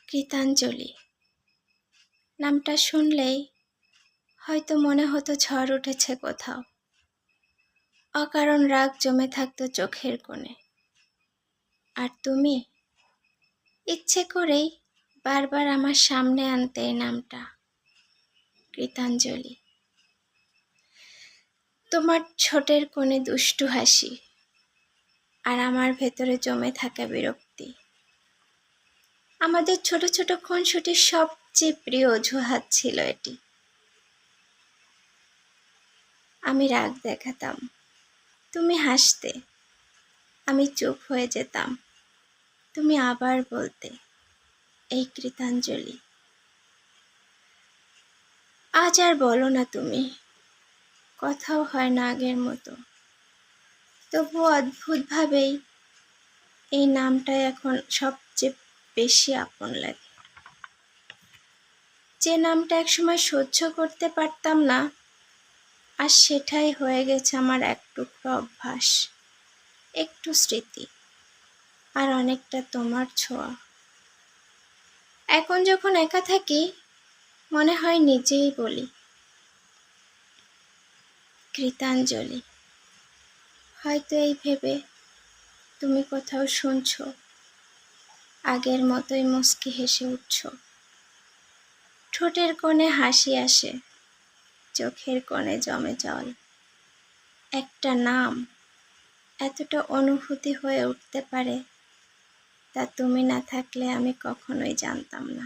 কৃতাঞ্জলি নামটা শুনলেই হয়তো মনে হতো ঝড় উঠেছে কোথাও। অকারণ রাগ জমে থাকতো চোখের কোণে। আর তুমি ইচ্ছে করেই বারবার আমার সামনে আনতে এই নামটা, কৃতাঞ্জলি। তোমার ঠোঁটের কোণে দুষ্টু হাসি, আর আমার ভেতরে জমে থাকা বিরক্তি। আমাদের ছোট ছোট খুনসুটির সবচেয়ে প্রিয় অজুহাত ছিল এটি। আমি রাগ দেখাতাম, তুমি হাসতে, আমি চুপ হয়ে যেতাম, তুমি আবার বলতে, এই কৃতাঞ্জলি। আজ আর বলো না তুমি, কথাও হয় না আগের মতো। তবু অদ্ভুতভাবেই এই নামটাই এখন সবচেয়ে বেশি আপন লাগে। যে নামটা একসময় সহ্য করতে পারতাম না, আর সেটাই হয়ে গেছে আমার এক টুকরো অভ্যাস, একটু স্মৃতি, আর অনেকটা তোমার ছোঁয়া। এখন যখন একা থাকি, মনে হয় নিজেই বলি, কৃতাঞ্জলি। হয়তো এই ভেবে তুমি কোথাও শুনছো, আগের মতোই মুচকি হেসে উঠছো। ঠোঁটের কোণে হাসি আসে, চোখের কোণে জমে জল। একটা নাম এতটা অনুভূতি হয়ে উঠতে পারে, তা তুমি না থাকলে আমি কখনোই জানতাম না।